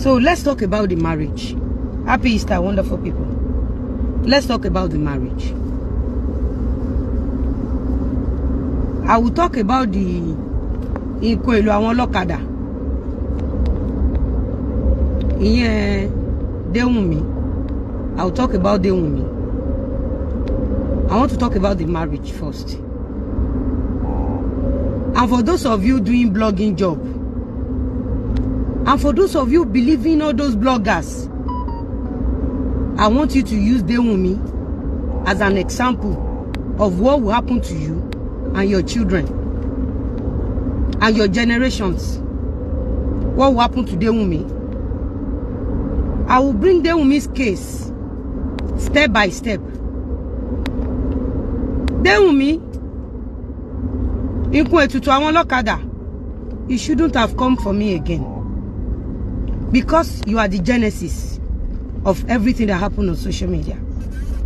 So let's talk about the marriage. Happy Easter, wonderful people. Let's talk about the marriage. I will talk about the Ikwelu àwọn ọlọ́kadà. Ìyẹn Dewumi. I will talk about Dewumi. I want to talk about the marriage first. And for those of you doing blogging job, and for those of you believing all those bloggers, I want you to use Dewumi as an example of what will happen to you and your children and your generations. What will happen to Dewumi? I will bring Dewumi's case step by step. Dewumi, you shouldn't have come for me again, because you are the genesis of everything that happened on social media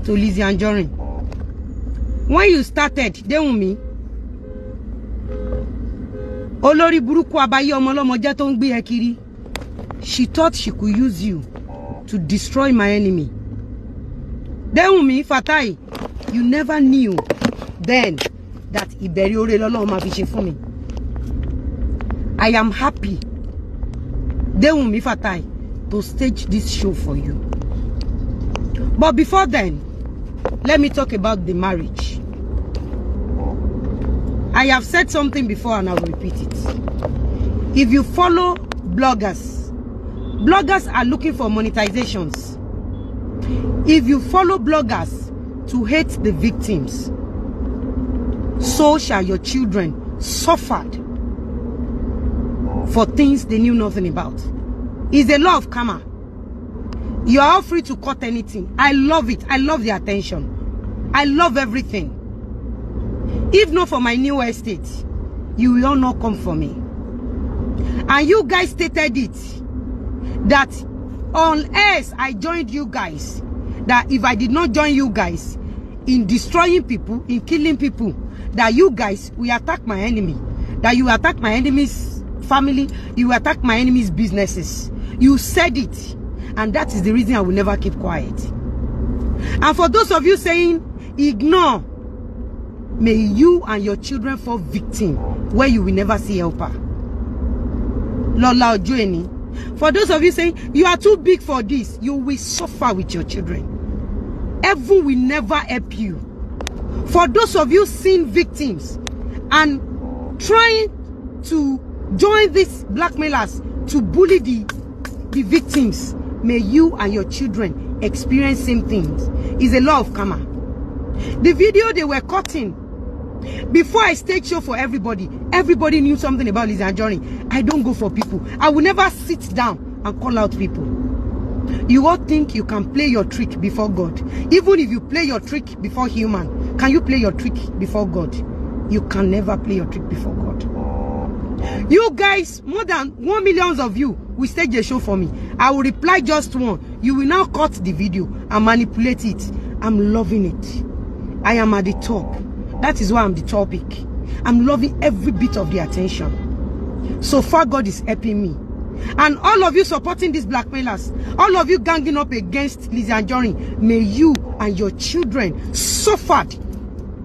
to Lizzy Anjorin. When you started, Dewumi, Olori Buruku Abayi Omolomo jẹ́ tó ń gbé ẹ kiri, she thought she could use you to destroy my enemy. Dewumi Fatai, you never knew then that Iberi Ore lọ́lọ́run máa fi ṣe fún mi. I am happy, Dewumi Fatai, to stage this show for you. But before then, let me talk about the marriage. I have said something before and I will repeat it. If you follow bloggers, bloggers are looking for monetizations. If you follow bloggers to hate the victims, so shall your children suffer for things they knew nothing about. It's a law of karma. You are all free to cut anything. I love it. I love the attention. I love everything. If not for my new estate, you will all not come for me. And you guys stated it, that unless I joined you guys, that if I did not join you guys in destroying people, in killing people, that you guys will attack my enemy, that you attack my enemy's family, you attack my enemy's businesses. You said it, and that is the reason I will never keep quiet. And for those of you saying ignore, may you and your children fall victim where you will never see helper. Lola Ojoeni. For those of you saying you are too big for this, you will suffer with your children. Heaven will never help you. For those of you seeing victims and trying to join these blackmailers to bully the victims, may you and your children experience same things. It's a law of karma. The video they were cutting before I stage show for everybody knew something about Lizzy Anjorin. I don't go for people. I will never sit down and call out people. You all think you can play your trick before God. Even if you play your trick before human, can you play your trick before God? You can never play your trick before God. You guys, more than 1 million of you will stage a show for me. I will reply just one. You will now cut the video and manipulate it. I'm loving it. I am at the top. That is why I'm the topic. I'm loving every bit of the attention. So far, God is helping me. And all of you supporting these blackmailers, all of you ganging up against Lizzy Anjorin, may you and your children suffer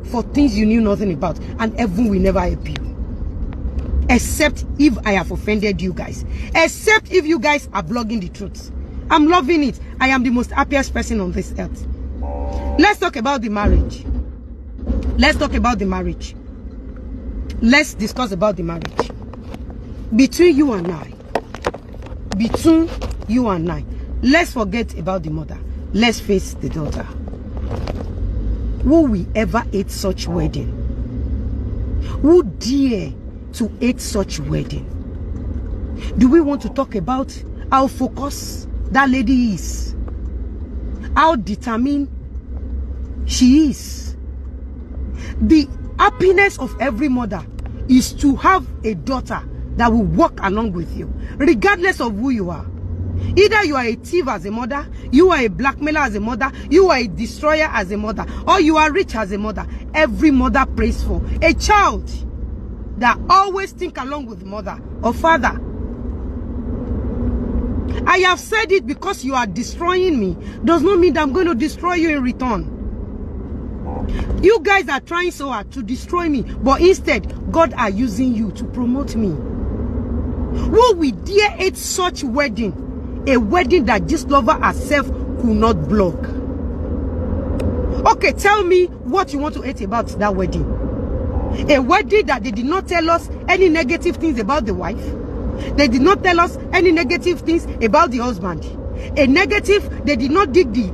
for things you knew nothing about, and heaven will never help you. Except if I have offended you guys. Except if you guys are blogging the truth. I'm loving it. I am the most happiest person on this earth. Let's talk about the marriage. Let's talk about the marriage. Let's discuss about the marriage. Between you and I. Between you and I. Let's forget about the mother. Let's face the daughter. Who will ever hate such wedding? Who dare to hate such wedding? Do we want to talk about how focused that lady is? How determined she is? The happiness of every mother is to have a daughter that will walk along with you, regardless of who you are. Either you are a thief as a mother, you are a blackmailer as a mother, you are a destroyer as a mother, or you are rich as a mother. Every mother prays for a child that always think along with mother or father. I have said it because you are destroying me does not mean that I'm going to destroy you in return. You guys are trying so hard to destroy me, but instead, God are using you to promote me. Who will dare hate such wedding? A wedding that this lover herself could not block. Okay, tell me what you want to hate about that wedding. A wedding that they did not tell us any negative things about the wife. They did not tell us any negative things about the husband. A negative, they did not dig the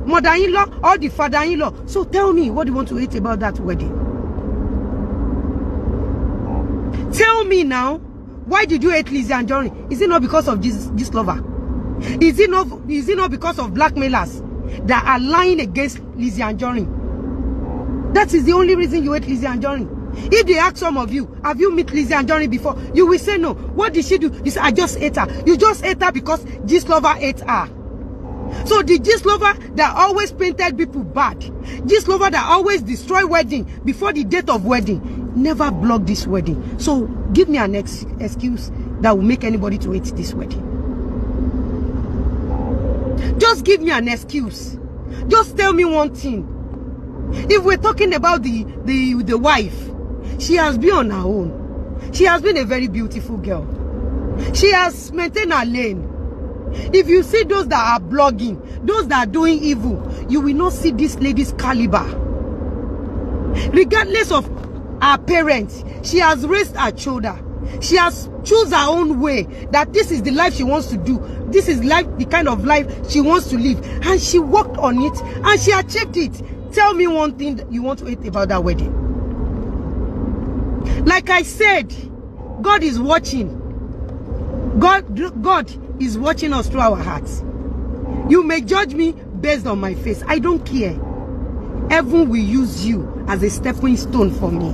mother-in-law or the father-in-law. So tell me, what do you want to hate about that wedding? Tell me now, why did you hate Lizzy Anjorin? Is it not because of this lover? Is it not because of blackmailers that are lying against Lizzy Anjorin? That is the only reason you hate Lizzy Anjorin. If they ask some of you, have you met Lizzy Anjorin before? You will say no. What did she do? You say, I just hate her. You just hate her because this lover hates her. So the gist lover that always painted people bad, gist lover that always destroy wedding before the date of wedding, never block this wedding. So give me an excuse that will make anybody to hate this wedding. Just give me an excuse. Just tell me one thing. If we're talking about the wife, she has been on her own. She has been a very beautiful girl. She has maintained her lane. If you see those that are blogging, those that are doing evil, you will not see this lady's caliber. Regardless of her parents, she has raised her children. She has chosen her own way, that this is the life she wants to do. This is the kind of life she wants to live. And she worked on it and she achieved it. Tell me one thing that you want to hate about that wedding. Like I said, God is watching. God is watching us through our hearts. You may judge me based on my face. I don't care. Heaven will use you as a stepping stone for me.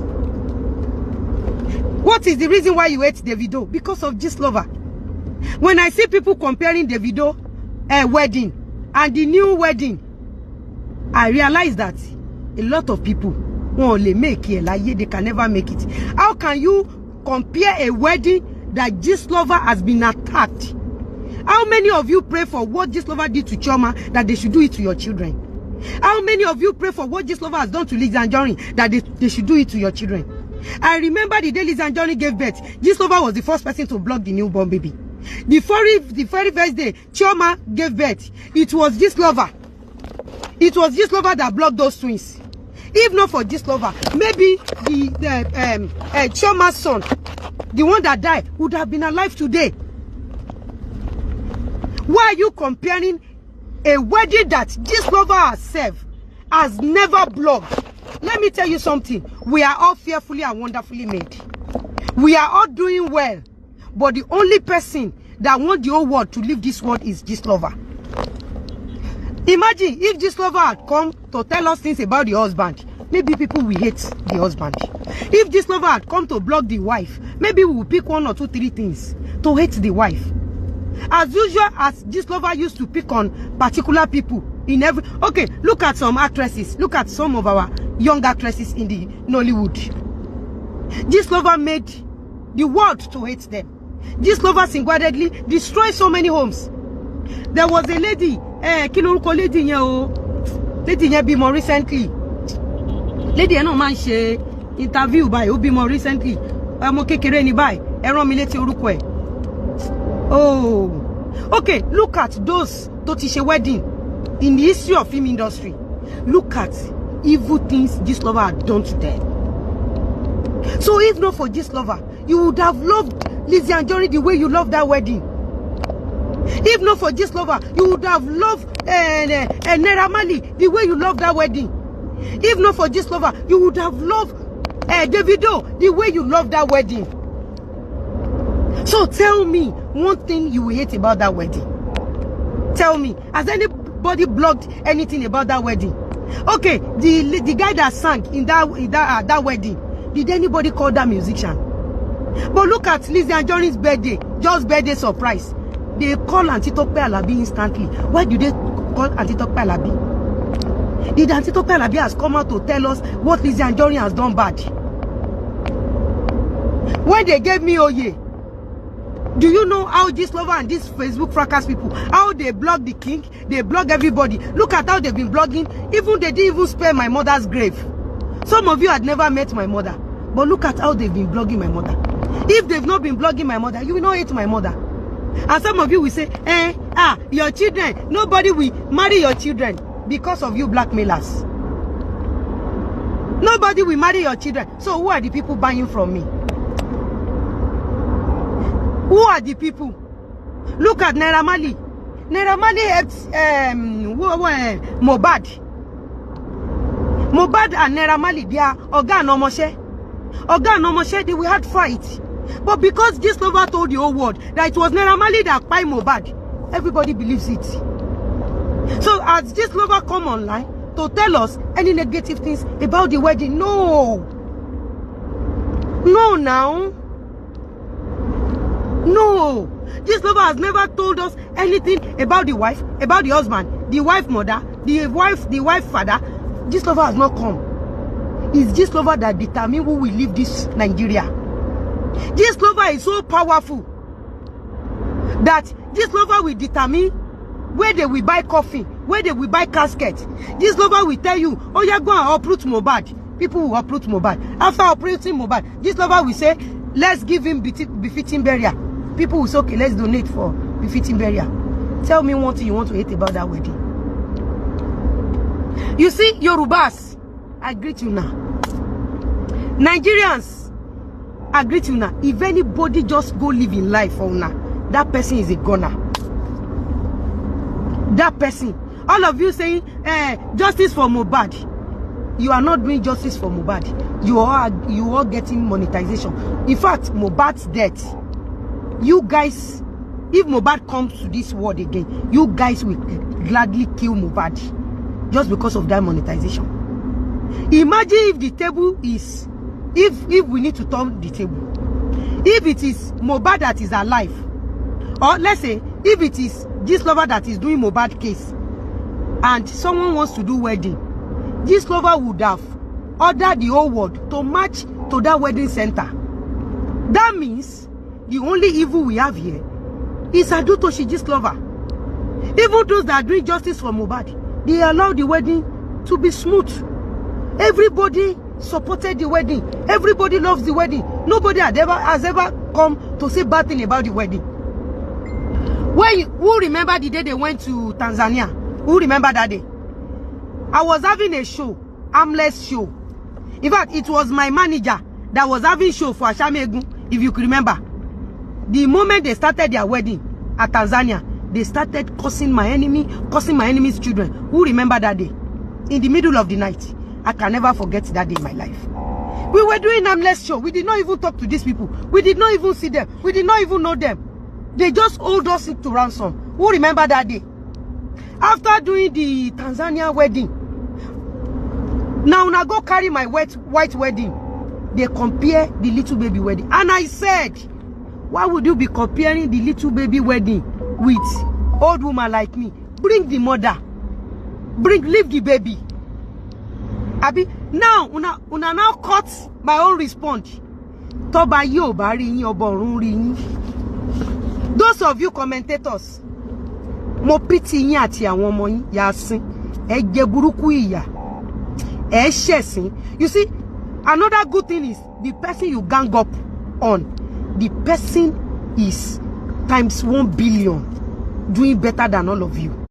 What is the reason why you hate Davido? Because of this lover. When I see people comparing Davido wedding and the new wedding, I realize that a lot of people won't only make it, like they can never make it. How can you compare a wedding that this lover has been attacked? How many of you pray for what this lover did to Choma, that they should do it to your children? How many of you pray for what this lover has done to Lizzy Anjorin, that they should do it to your children? I remember the day Lizzy Anjorin gave birth, this lover was the first person to block the newborn baby. The very first day Choma gave birth, it was this lover. It was this lover that blocked those twins. If not for this lover, maybe the Choma's son, the one that died, would have been alive today. Why are you comparing a wedding that this lover herself has never blocked? Let me tell you something. We are all fearfully and wonderfully made. We are all doing well. But the only person that wants the whole world to leave this world is this lover. Imagine if this lover had come to tell us things about the husband. Maybe people will hate the husband. If this lover had come to block the wife, maybe we will pick 1 or 2, 3 things to hate the wife. As usual, as this lover used to pick on particular people in every... Okay, look at some actresses. Look at some of our young actresses in the Nollywood. This lover made the world to hate them. This lover single-handedly destroyed so many homes. There was a lady, lady more recently. Lady no man she interview by Obi more recently. Oh, okay. Look at those Totishe wedding in the history of film industry. Look at evil things this lover had done to them. So if not for this lover, you would have loved Lizzy Anjorin the way you love that wedding. If not for this lover, you would have loved Naira Marley the way you love that wedding. If not for this lover, you would have loved Davido the way you love that wedding. So tell me one thing you will hate about that wedding. Tell me, has anybody blogged anything about that wedding? Okay, the guy that sang in that wedding, did anybody call that musician? But look at Lizzy Anjorin's birthday, just birthday surprise. They call Auntie Tope Alabi instantly. Why do they call Auntie Tope Alabi? Did Auntie Tope Alabi has come out to tell us what Lizzy Anjorin has done bad? When they gave me Oye, Do you know how this lover and this Facebook fracas people, how they blog the king, they blog everybody? Look at how they've been blogging. Even they didn't even spare my mother's grave. Some of you had never met my mother, but look at how they've been blogging my mother. If they've not been blogging my mother, you will not hate my mother. And some of you will say, your children, nobody will marry your children because of you blackmailers. Nobody will marry your children. So who are the people buying from me? Who are the people? Look at Naira Marley. Naira Marley helped Mohbad. Mohbad and Naira Marley, they are Oga and Omoshe. Oga and Omoshe, they will have fight. But because this lover told the whole world that it was Naira Marley that buy Mohbad, everybody believes it. So as this lover come online to tell us any negative things about the wedding, no. No now. No, this lover has never told us anything about the wife, about the husband, the wife mother, the wife father. This lover has not come. It's this lover that determines who will leave this Nigeria. This lover is so powerful that this lover will determine where they will buy coffin, where they will buy casket. This lover will tell you, oh yeah, go and uproot Mohbad. People will uproot Mohbad. After uprooting Mohbad, this lover will say, let's give him befitting burial. People will say, okay, let's donate for befitting burial. Tell me one thing you want to hate about that wedding. You see, Yorubas, I greet you now. Nigerians, I greet you now. If anybody just go live in life for now, that person is a goner. That person. All of you saying, justice for Mohbad. You are not doing justice for Mohbad. You are getting monetization. In fact, Mohbad's death, you guys, if Mohbad comes to this world again, you guys will gladly kill Mohbad just because of that monetization. Imagine if the table is, if we need to turn the table, if it is Mohbad that is alive, or let's say if it is this lover that is doing Mohbad case and someone wants to do wedding, this lover would have ordered the whole world to march to that wedding center. That means the only evil we have here is Adutoshi, this lover. Even those that are doing justice for Mohbad, they allow the wedding to be smooth. Everybody supported the wedding. Everybody loves the wedding. Nobody has ever come to say bad thing about the wedding. Who remember the day they went to Tanzania? Who remember that day? I was having a show, armless show. In fact, it was my manager that was having show for Ashamegun, if you could remember. The moment they started their wedding at Tanzania, they started cursing my enemy's children. Who remember that day? In the middle of the night. I can never forget that day in my life. We were doing armless show. We did not even talk to these people. We did not even see them. We did not even know them. They just hold us to ransom. Who remember that day? After doing the Tanzania wedding, now when I go carry my white wedding, they compare the little baby wedding. And I said, why would you be comparing the little baby wedding with old woman like me? Bring the mother. Leave the baby. Abi, now, una now cut my own response. Toba yo bari yin oborun ri yin. Those of you commentators, mo pity yin àti àwọn ọmọ yin yasin. Ẹ jẹ burúkú ìyà. Ẹ ṣẹ̀sín. You see, another good thing is the person you gang up on, the person is times 1 billion doing better than all of you.